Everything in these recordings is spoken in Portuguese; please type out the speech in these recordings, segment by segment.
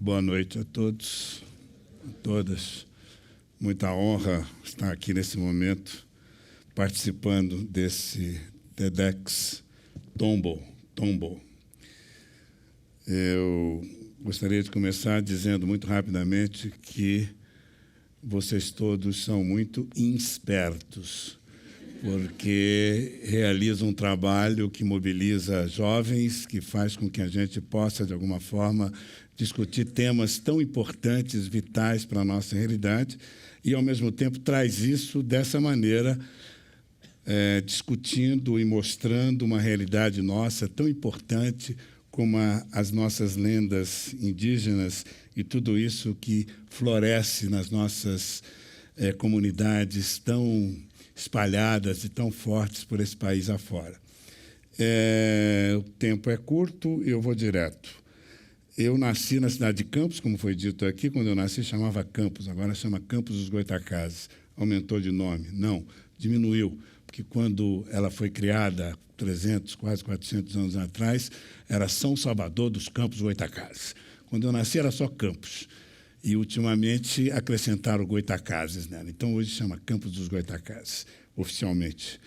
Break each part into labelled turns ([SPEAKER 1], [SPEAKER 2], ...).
[SPEAKER 1] Boa noite a todos, a todas. Muita honra estar aqui nesse momento, participando desse TEDx Tombow. Eu gostaria de começar dizendo muito rapidamente que vocês todos são muito espertos, porque realizam um trabalho que mobiliza jovens, que faz com que a gente possa, de alguma forma, discutir temas tão importantes, vitais para a nossa realidade, e, ao mesmo tempo, traz isso dessa maneira, discutindo e mostrando uma realidade nossa tão importante como as nossas lendas indígenas e tudo isso que floresce nas nossas comunidades tão espalhadas e tão fortes por esse país afora. O tempo é curto e eu vou direto. Eu nasci na cidade de Campos, como foi dito aqui. Quando eu nasci chamava Campos, agora chama Campos dos Goytacazes. Aumentou de nome? Não, diminuiu, porque quando ela foi criada, 300, quase 400 anos atrás, era São Salvador dos Campos Goytacazes. Quando eu nasci era só Campos. E, ultimamente, acrescentaram Goytacazes nela. Então, hoje chama Campos dos Goytacazes, oficialmente.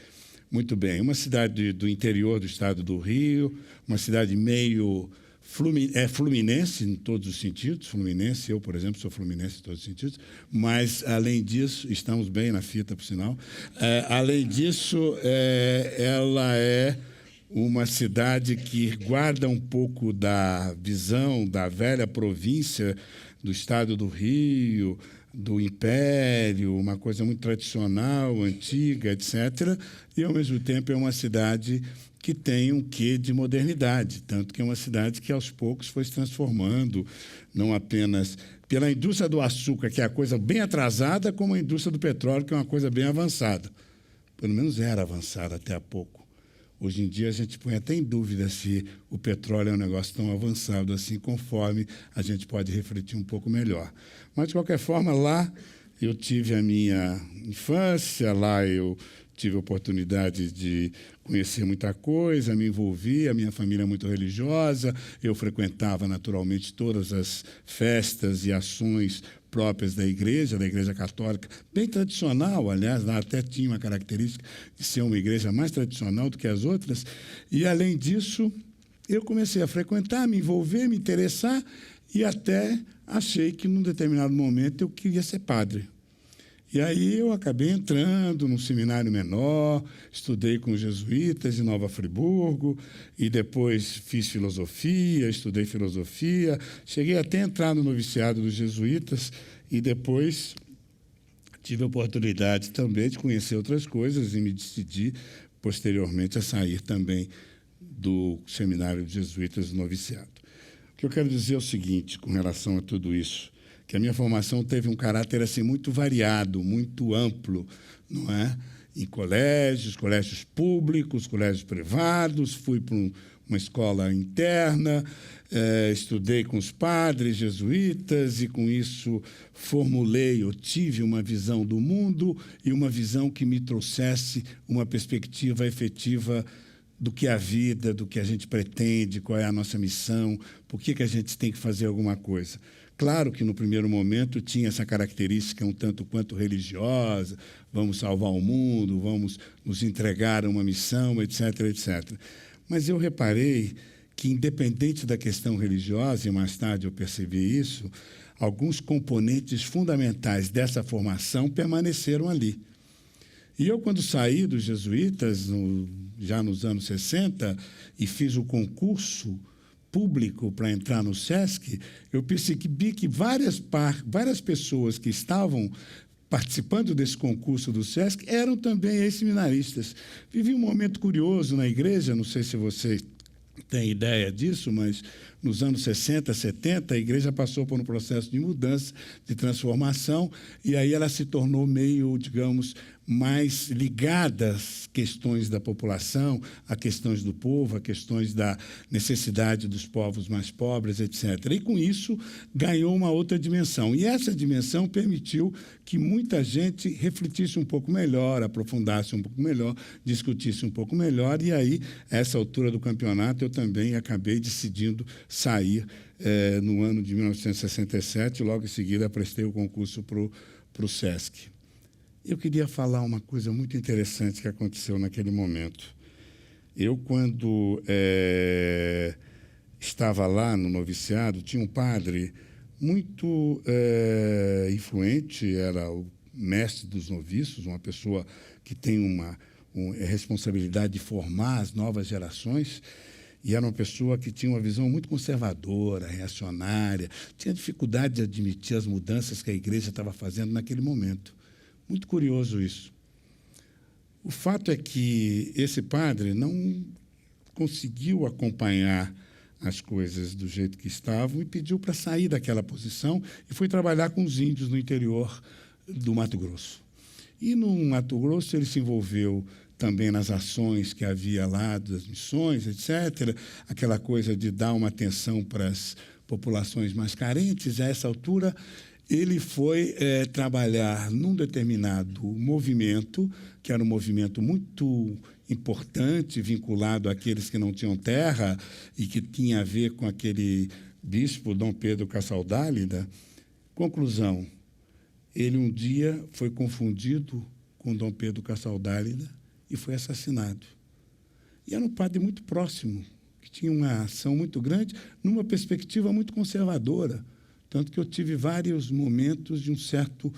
[SPEAKER 1] Muito bem. Uma cidade do interior do estado do Rio, uma cidade meio fluminense em todos os sentidos. Fluminense, eu, por exemplo, sou fluminense em todos os sentidos. Mas, além disso, estamos bem na fita, por sinal. Além disso, ela é uma cidade que guarda um pouco da visão da velha província do estado do Rio, do Império, uma coisa muito tradicional, antiga, etc. E, ao mesmo tempo, é uma cidade que tem um quê de modernidade, tanto que é uma cidade que, aos poucos, foi se transformando, não apenas pela indústria do açúcar, que é a coisa bem atrasada, como a indústria do petróleo, que é uma coisa bem avançada. Pelo menos era avançada até há pouco. Hoje em dia, a gente põe até em dúvida se o petróleo é um negócio tão avançado assim, conforme a gente pode refletir um pouco melhor. Mas, de qualquer forma, lá eu tive a minha infância, lá eu tive a oportunidade de conhecer muita coisa, me envolvi, a minha família é muito religiosa, eu frequentava naturalmente todas as festas e ações próprias da Igreja Católica, bem tradicional, aliás, lá até tinha uma característica de ser uma igreja mais tradicional do que as outras, e, além disso, eu comecei a frequentar, me envolver, me interessar, e até achei que, num determinado momento, eu queria ser padre. E aí eu acabei entrando num seminário menor, estudei com os jesuítas em Nova Friburgo, e depois fiz filosofia, estudei filosofia, cheguei até a entrar no noviciado dos jesuítas, e depois tive a oportunidade também de conhecer outras coisas e me decidi, posteriormente, a sair também do seminário dos jesuítas do noviciado. O que eu quero dizer é o seguinte, com relação a tudo isso, que a minha formação teve um caráter assim muito variado, muito amplo, não é? Em colégios públicos, colégios privados, fui para uma escola interna, estudei com os padres jesuítas e, com isso, eu tive uma visão do mundo e uma visão que me trouxesse uma perspectiva efetiva do que é a vida, do que a gente pretende, qual é a nossa missão, por que a gente tem que fazer alguma coisa. Claro que, no primeiro momento, tinha essa característica um tanto quanto religiosa, vamos salvar o mundo, vamos nos entregar a uma missão, etc., etc. Mas eu reparei que, independente da questão religiosa, e mais tarde eu percebi isso, alguns componentes fundamentais dessa formação permaneceram ali. E eu, quando saí dos jesuítas, já nos anos 60, e fiz o concurso público para entrar no SESC, eu percebi que várias pessoas que estavam participando desse concurso do SESC eram também ex-seminaristas. Vivi um momento curioso na igreja, não sei se vocês têm ideia disso, mas nos anos 60, 70, a igreja passou por um processo de mudança, de transformação, e aí ela se tornou meio, digamos, mais ligada às questões da população, a questões do povo, a questões da necessidade dos povos mais pobres, etc. E, com isso, ganhou uma outra dimensão. E essa dimensão permitiu que muita gente refletisse um pouco melhor, aprofundasse um pouco melhor, discutisse um pouco melhor, e aí, a essa altura do campeonato, eu também acabei decidindo sair no ano de 1967, logo em seguida prestei o concurso para o SESC. Eu queria falar uma coisa muito interessante que aconteceu naquele momento. Eu, quando estava lá no noviciado, tinha um padre muito influente, era o mestre dos noviços, uma pessoa que tem uma responsabilidade de formar as novas gerações, e era uma pessoa que tinha uma visão muito conservadora, reacionária, tinha dificuldade de admitir as mudanças que a igreja estava fazendo naquele momento. Muito curioso isso. O fato é que esse padre não conseguiu acompanhar as coisas do jeito que estavam e pediu para sair daquela posição e foi trabalhar com os índios no interior do Mato Grosso. E no Mato Grosso ele se envolveu também nas ações que havia lá, das missões, etc., aquela coisa de dar uma atenção para as populações mais carentes. A essa altura, ele foi trabalhar num determinado movimento, que era um movimento muito importante, vinculado àqueles que não tinham terra e que tinha a ver com aquele bispo, Dom Pedro Cassaldálida. Conclusão, ele um dia foi confundido com Dom Pedro Cassaldálida e foi assassinado. E era um padre muito próximo, que tinha uma ação muito grande, numa perspectiva muito conservadora. Tanto que eu tive vários momentos de um certo,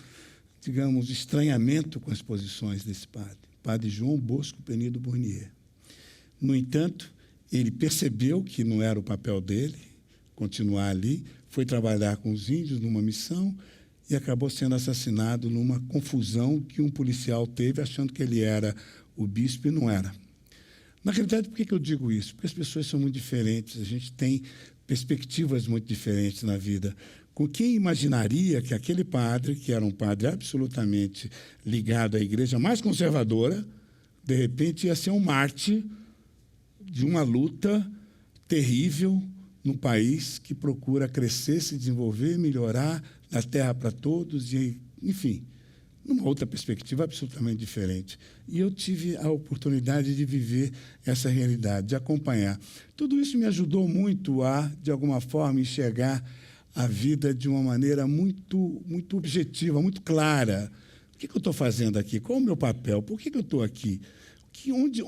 [SPEAKER 1] digamos, estranhamento com as posições desse padre, padre João Bosco Penido Burnier. No entanto, ele percebeu que não era o papel dele continuar ali, foi trabalhar com os índios numa missão e acabou sendo assassinado numa confusão que um policial teve, achando que ele era o bispo e não era. Na realidade, por que eu digo isso? Porque as pessoas são muito diferentes, a gente tem perspectivas muito diferentes na vida. Com quem imaginaria que aquele padre, que era um padre absolutamente ligado à igreja mais conservadora, de repente ia ser um mártir de uma luta terrível num país que procura crescer, se desenvolver, melhorar, dar terra para todos, e, enfim, numa outra perspectiva absolutamente diferente. E eu tive a oportunidade de viver essa realidade, de acompanhar. Tudo isso me ajudou muito a, de alguma forma, enxergar a vida de uma maneira muito, muito objetiva, muito clara. O que eu estou fazendo aqui? Qual é o meu papel? Por que eu estou aqui? Onde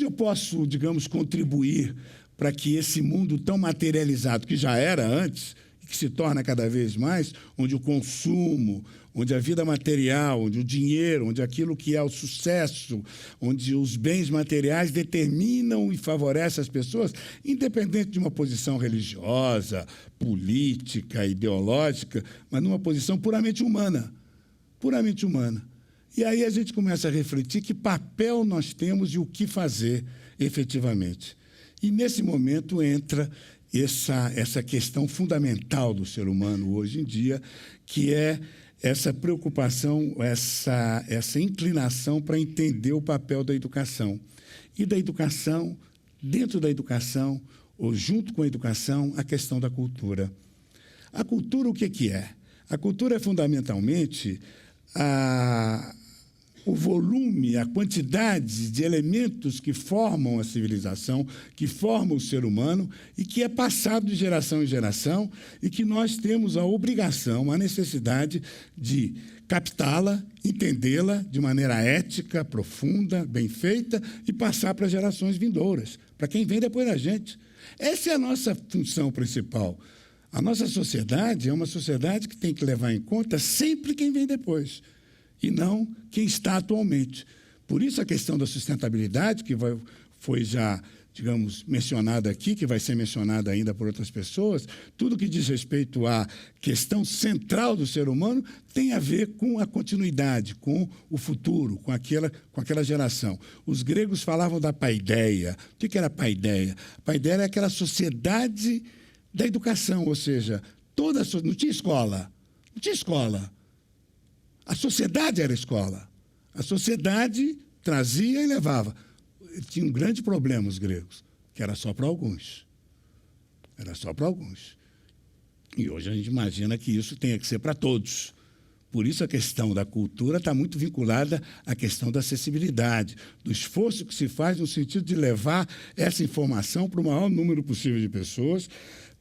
[SPEAKER 1] eu posso, digamos, contribuir para que esse mundo tão materializado, que já era antes, e que se torna cada vez mais, onde o consumo, onde a vida material, onde o dinheiro, onde aquilo que é o sucesso, onde os bens materiais determinam e favorecem as pessoas, independente de uma posição religiosa, política, ideológica, mas numa posição puramente humana. Puramente humana. E aí a gente começa a refletir que papel nós temos e o que fazer efetivamente. E, nesse momento, entra essa questão fundamental do ser humano hoje em dia, que é essa preocupação, essa inclinação para entender o papel da educação. E da educação, dentro da educação, ou junto com a educação, a questão da cultura. A cultura, o que é? A cultura é, fundamentalmente, o volume, a quantidade de elementos que formam a civilização, que formam o ser humano e que é passado de geração em geração e que nós temos a obrigação, a necessidade de captá-la, entendê-la de maneira ética, profunda, bem feita e passar para gerações vindouras, para quem vem depois da gente. Essa é a nossa função principal. A nossa sociedade é uma sociedade que tem que levar em conta sempre quem vem depois, e não quem está atualmente. Por isso a questão da sustentabilidade, que foi já, digamos, mencionada aqui, que vai ser mencionada ainda por outras pessoas, tudo que diz respeito à questão central do ser humano tem a ver com a continuidade, com o futuro, com aquela geração. Os gregos falavam da paideia. O que era a paideia? A paideia era aquela sociedade da educação, ou seja, não tinha escola, não tinha escola. A sociedade era a escola. A sociedade trazia e levava. Tinha um grande problema, os gregos, que era só para alguns. Era só para alguns. E hoje a gente imagina que isso tenha que ser para todos, Por isso a questão da cultura está muito vinculada à questão da acessibilidade, do esforço que se faz no sentido de levar essa informação para o maior número possível de pessoas,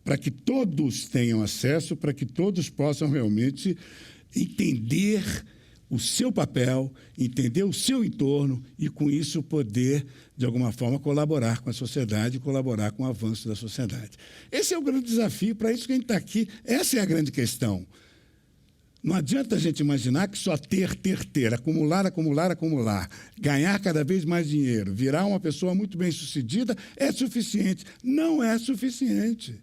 [SPEAKER 1] para que todos tenham acesso, para que todos possam realmente entender o seu papel, entender o seu entorno e, com isso, poder, de alguma forma, colaborar com a sociedade, colaborar com o avanço da sociedade. Esse é o grande desafio, para isso que a gente está aqui. Essa é a grande questão. Não adianta a gente imaginar que só ter, acumular, ganhar cada vez mais dinheiro, virar uma pessoa muito bem-sucedida é suficiente. Não é suficiente.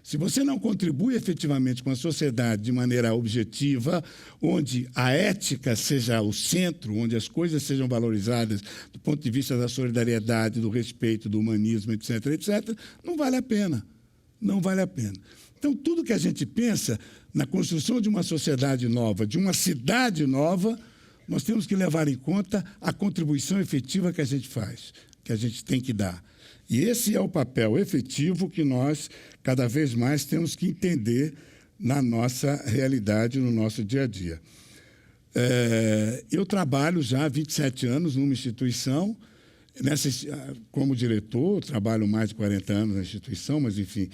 [SPEAKER 1] Se você não contribui efetivamente com a sociedade de maneira objetiva, onde a ética seja o centro, onde as coisas sejam valorizadas do ponto de vista da solidariedade, do respeito, do humanismo, etc., não vale a pena. Não vale a pena. Então, tudo que a gente pensa na construção de uma sociedade nova, de uma cidade nova, nós temos que levar em conta a contribuição efetiva que a gente faz, que a gente tem que dar. E esse é o papel efetivo que nós, cada vez mais, temos que entender na nossa realidade, no nosso dia a dia. Eu trabalho já há 27 anos numa instituição, como diretor, trabalho mais de 40 anos na instituição, mas, enfim,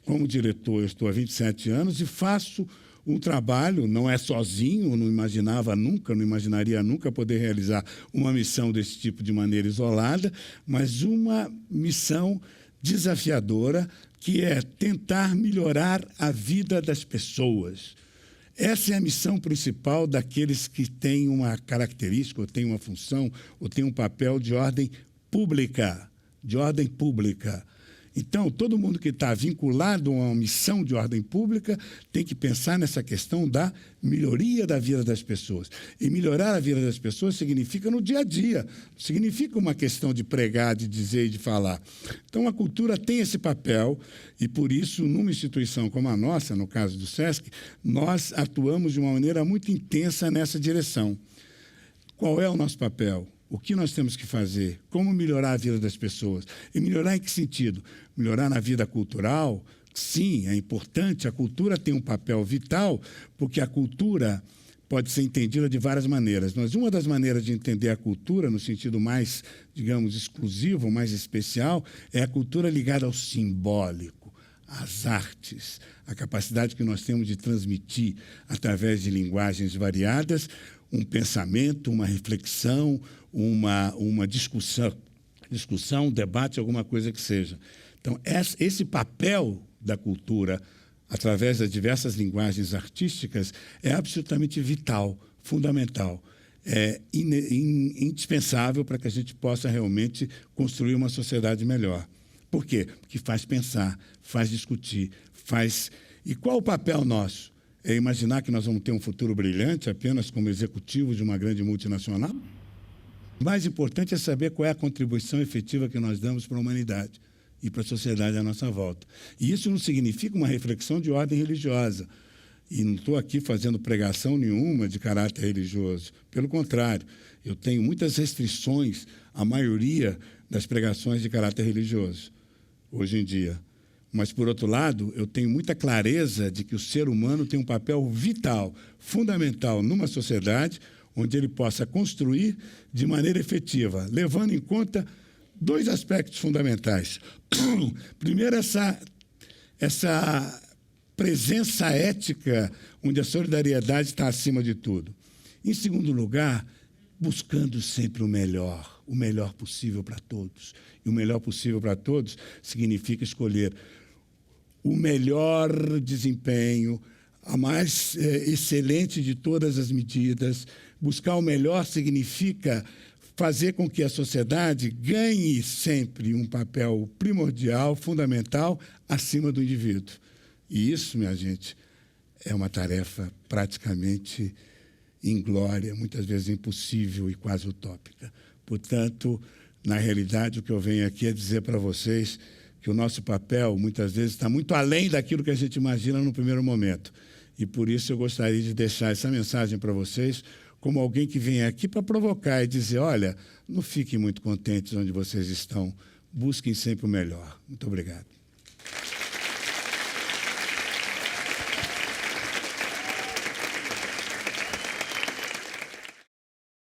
[SPEAKER 1] como diretor eu estou há 27 anos e faço um trabalho, não é sozinho, não imaginaria nunca poder realizar uma missão desse tipo de maneira isolada, mas uma missão desafiadora, que é tentar melhorar a vida das pessoas. Essa é a missão principal daqueles que têm uma característica, ou têm uma função, ou têm um papel de ordem pública. Então, todo mundo que está vinculado a uma missão de ordem pública tem que pensar nessa questão da melhoria da vida das pessoas. E melhorar a vida das pessoas significa no dia a dia, significa uma questão de pregar, de dizer e de falar. Então, a cultura tem esse papel e, por isso, numa instituição como a nossa, no caso do SESC, nós atuamos de uma maneira muito intensa nessa direção. Qual é o nosso papel? O que nós temos que fazer? Como melhorar a vida das pessoas? E melhorar em que sentido? Melhorar na vida cultural? Sim, é importante. A cultura tem um papel vital, porque a cultura pode ser entendida de várias maneiras. Mas uma das maneiras de entender a cultura, no sentido mais, digamos, exclusivo, mais especial, é a cultura ligada ao simbólico, às artes, a capacidade que nós temos de transmitir, através de linguagens variadas, um pensamento, uma reflexão, uma discussão, um debate, alguma coisa que seja. Então, esse papel da cultura, através das diversas linguagens artísticas, é absolutamente vital, fundamental, indispensável para que a gente possa realmente construir uma sociedade melhor. Por quê? Porque faz pensar, faz discutir, faz... E qual o papel nosso? É imaginar que nós vamos ter um futuro brilhante apenas como executivos de uma grande multinacional? O mais importante é saber qual é a contribuição efetiva que nós damos para a humanidade e para a sociedade à nossa volta. E isso não significa uma reflexão de ordem religiosa. E não estou aqui fazendo pregação nenhuma de caráter religioso. Pelo contrário, eu tenho muitas restrições à maioria das pregações de caráter religioso, hoje em dia. Mas, por outro lado, eu tenho muita clareza de que o ser humano tem um papel vital, fundamental numa sociedade onde ele possa construir de maneira efetiva, levando em conta dois aspectos fundamentais. Primeiro, essa presença ética, onde a solidariedade está acima de tudo. Em segundo lugar, buscando sempre o melhor possível para todos. E o melhor possível para todos significa escolher o melhor desempenho, a mais excelente de todas as medidas. Buscar o melhor significa fazer com que a sociedade ganhe sempre um papel primordial, fundamental, acima do indivíduo. E isso, minha gente, é uma tarefa praticamente inglória, muitas vezes impossível e quase utópica. Portanto, na realidade, o que eu venho aqui é dizer para vocês que o nosso papel, muitas vezes, está muito além daquilo que a gente imagina no primeiro momento. E, por isso, eu gostaria de deixar essa mensagem para vocês como alguém que vem aqui para provocar e dizer, olha, não fiquem muito contentes onde vocês estão, busquem sempre o melhor. Muito obrigado.